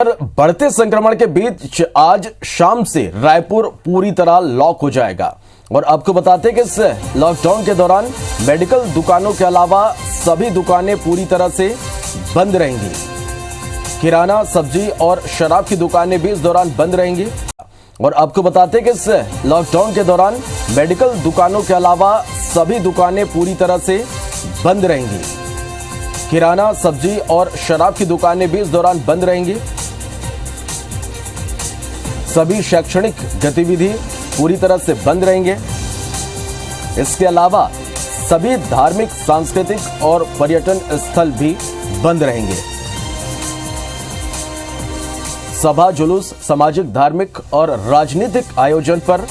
बढ़ते संक्रमण के बीच आज शाम से रायपुर पूरी तरह लॉक हो जाएगा और आपको बताते हैं कि इस लॉकडाउन के दौरान मेडिकल दुकानों के अलावा सभी दुकानें पूरी तरह से बंद रहेंगी। किराना, सब्जी और शराब की दुकानें भी इस दौरान बंद रहेंगी और आपको बताते हैं कि इस लॉकडाउन के दौरान मेडिकल दुकानों के अलावा सभी दुकानें पूरी तरह से बंद रहेंगी। किराना, सब्जी और शराब की दुकानें भी इस दौरान बंद रहेंगी। सभी शैक्षणिक गतिविधि पूरी तरह से बंद रहेंगे। इसके अलावा सभी धार्मिक, सांस्कृतिक और पर्यटन स्थल भी बंद रहेंगे। सभा, जुलूस, सामाजिक, धार्मिक और राजनीतिक आयोजन पर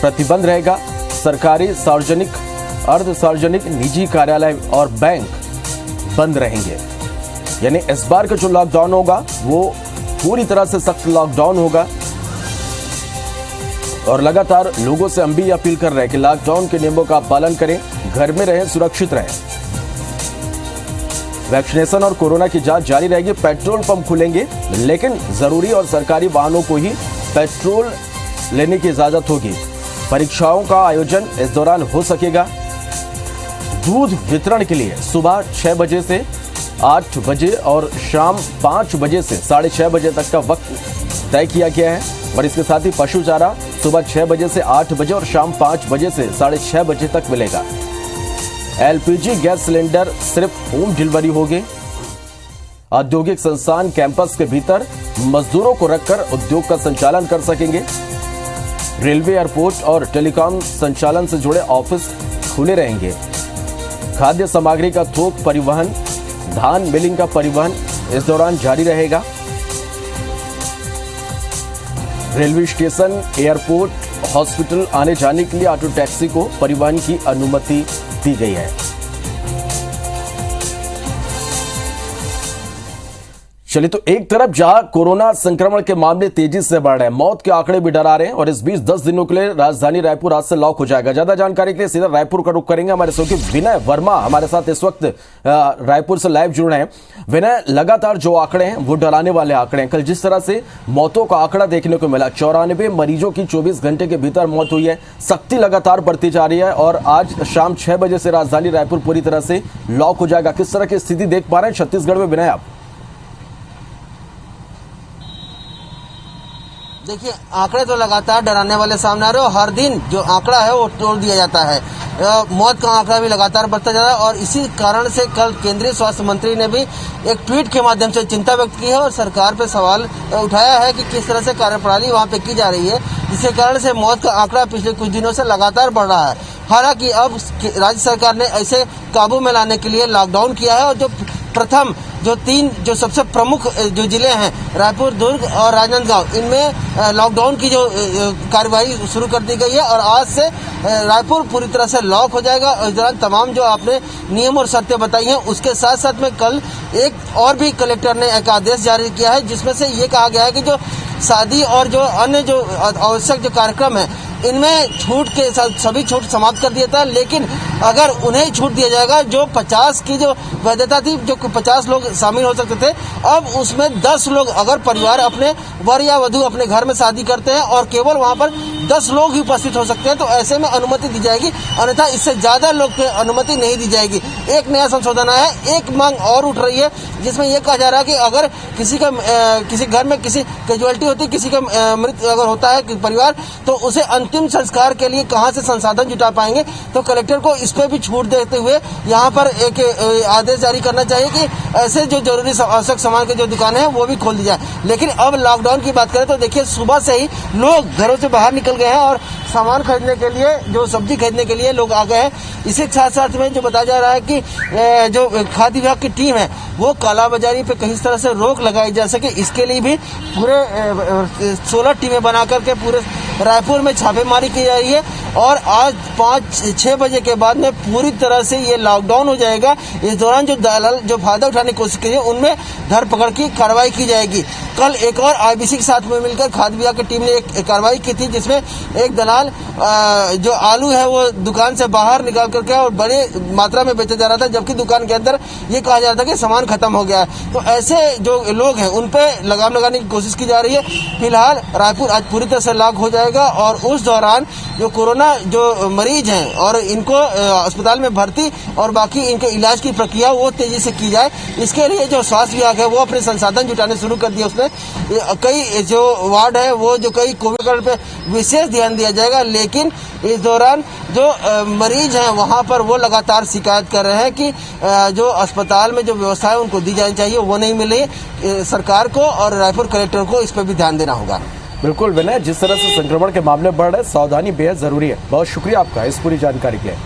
प्रतिबंध रहेगा। सरकारी, सार्वजनिक, अर्ध सार्वजनिक, निजी कार्यालय और बैंक बंद रहेंगे। यानी इस बार का जो लॉकडाउन होगा वो पूरी तरह से सख्त लॉकडाउन होगा और लगातार लोगों से हम भी अपील कर रहे हैं कि लॉकडाउन के नियमों का पालन करें, घर में रहें, सुरक्षित रहें। वैक्सीनेशन और कोरोना की जांच जारी रहेगी। पेट्रोल पंप खुलेंगे लेकिन जरूरी और सरकारी वाहनों को ही पेट्रोल लेने की इजाजत होगी। परीक्षाओं का आयोजन इस दौरान हो सकेगा। दूध वितरण के लिए सुबह 6 बजे से 8 बजे और शाम 5 बजे से 6:30 बजे तक का वक्त तय किया गया है और इसके साथ ही पशु चारा सुबह 6 बजे से 8 बजे और शाम 5 बजे से 6:30 बजे तक मिलेगा। एलपीजी गैस सिलेंडर सिर्फ होम डिलीवरी होगी। औद्योगिक संस्थान कैंपस के भीतर मजदूरों को रखकर उद्योग का संचालन कर सकेंगे। रेलवे, एयरपोर्ट और टेलीकॉम संचालन से जुड़े ऑफिस खुले रहेंगे। खाद्य सामग्री का थोक परिवहन, धान मिलिंग का परिवहन इस दौरान जारी रहेगा। रेलवे स्टेशन, एयरपोर्ट, हॉस्पिटल आने जाने के लिए ऑटो टैक्सी को परिवहन की अनुमति दी गई है। चलिए, तो एक तरफ जहां कोरोना संक्रमण के मामले तेजी से बढ़ रहे हैं, मौत के आंकड़े भी डरा रहे हैं और इस बीच 10 दिनों के लिए राजधानी रायपुर आज से लॉक हो जाएगा। ज्यादा जानकारी के लिए सीधा रायपुर का रुख करेंगे। हमारे सहयोगी विनय वर्मा हमारे साथ इस वक्त रायपुर से लाइव जुड़ रहे हैं। विनय, लगातार जो आंकड़े हैं वो डराने वाले आंकड़े हैं। कल जिस तरह से मौतों का आंकड़ा देखने को मिला, 94 मरीजों की 24 घंटे के भीतर मौत हुई है। सख्ती लगातार बढ़ती जा रही है और आज शाम 6 बजे से राजधानी रायपुर पूरी तरह से लॉक हो जाएगा। किस तरह की स्थिति देख पा रहे हैं छत्तीसगढ़ में, विनय आप? देखिए, आंकड़े तो लगातार डराने वाले सामने आ रहे हो। हर दिन जो आंकड़ा है वो तोड़ दिया जाता है। मौत का आंकड़ा भी लगातार बढ़ता जा रहा है और इसी कारण से कल केंद्रीय स्वास्थ्य मंत्री ने भी एक ट्वीट के माध्यम से चिंता व्यक्त की है और सरकार पे सवाल उठाया है कि किस तरह से कार्यप्रणाली वहां पे की जा रही है, जिसके कारण से मौत का आंकड़ा पिछले कुछ दिनों से लगातार बढ़ रहा है। हालांकि अब राज्य सरकार ने ऐसे काबू में लाने के लिए लॉकडाउन किया है और प्रथम जो सबसे प्रमुख जो जिले हैं, रायपुर, दुर्ग और राजनांदगांव, इनमें लॉकडाउन की जो कार्यवाही शुरू कर दी गई है और आज से रायपुर पूरी तरह से लॉक हो जाएगा। इस दौरान तमाम जो आपने नियम और शर्तें बताई हैं, उसके साथ साथ में कल एक और भी कलेक्टर ने एक आदेश जारी किया है जिसमें से ये कहा गया है कि जो शादी और जो अन्य जो आवश्यक जो कार्यक्रम है, इनमें छूट के साथ सभी छूट समाप्त कर दिया था। लेकिन अगर उन्हें छूट दिया जाएगा, जो 50 की जो वैधता थी, जो 50 लोग शामिल हो सकते थे, अब उसमें 10 लोग, अगर परिवार अपने वर या वधू अपने घर में शादी करते हैं और केवल वहां पर 10 लोग ही उपस्थित हो सकते हैं, तो ऐसे में अनुमति दी जाएगी, अन्यथा इससे ज्यादा लोग की अनुमति नहीं दी जाएगी। एक नया संशोधन आया है। एक मांग और उठ रही है जिसमें यह कहा जा रहा है कि अगर किसी घर में किसी कैजुअलिटी होती, किसी का मृत अगर होता है परिवार, तो उसे अंतिम संस्कार के लिए कहां से संसाधन जुटा पाएंगे। तो कलेक्टर को इस पे भी छूट देते हुए यहाँ पर एक आदेश जारी करना चाहिए कि ऐसे जो जरूरी आवश्यक सामान की जो दुकानें हैं वो भी खोल दी जाए। लेकिन अब लॉकडाउन की बात करें तो देखिए, सुबह से ही लोग घरों से बाहर निकल गए हैं और सामान खरीदने के लिए, जो सब्जी खरीदने के लिए लोग आ गए हैं। इसी के साथ साथ में जो बताया जा रहा है कि जो खाद्य विभाग की टीम है वो कालाबाजारी पे कहीं तरह से रोक लगाई जा सके, इसके लिए भी पूरे 16 टीमें बना करके पूरे रायपुर में छापेमारी की जा रही है और आज 5-6 बजे के बाद में पूरी तरह से ये लॉकडाउन हो जाएगा। इस दौरान जो दलाल जो फायदा उठाने की कोशिश की है उनमें धरपकड़ की कार्रवाई की जाएगी। कल एक और आईबीसी के साथ में मिलकर खाद्य विभाग की टीम ने एक कार्रवाई की थी, जिसमें एक दलाल जो आलू है वो दुकान से बाहर निकाल करके और बड़े मात्रा में बेचा जा रहा था, जबकि दुकान के अंदर ये कहा जा रहा था कि सामान खत्म हो गया है। तो ऐसे जो लोग हैं उन पे लगाम लगाने की कोशिश की जा रही है। फिलहाल रायपुर आज पूरी तरह से लॉक हो जाएगा और उस दौरान जो कोरोना जो मरीज हैं और इनको अस्पताल में भर्ती और बाकी इनके इलाज की प्रक्रिया वो तेजी से की जाए, इसके लिए जो स्वास्थ्य विभाग है वो अपने संसाधन जुटाने शुरू कर दिए। उसमें कई जो वार्ड है वो जो कई कोविड पे विशेष ध्यान दिया जाएगा, लेकिन इस दौरान जो मरीज हैं वहां पर वो लगातार शिकायत कर रहे हैं कि जो अस्पताल में जो व्यवस्था है उनको दी जानी चाहिए वो नहीं मिली। सरकार को और रायपुर कलेक्टर को इस पर भी ध्यान देना होगा। बिल्कुल विनय, जिस तरह से संक्रमण के मामले बढ़ रहे हैं, सावधानी बेहद जरूरी है। बहुत शुक्रिया आपका इस पूरी जानकारी के लिए।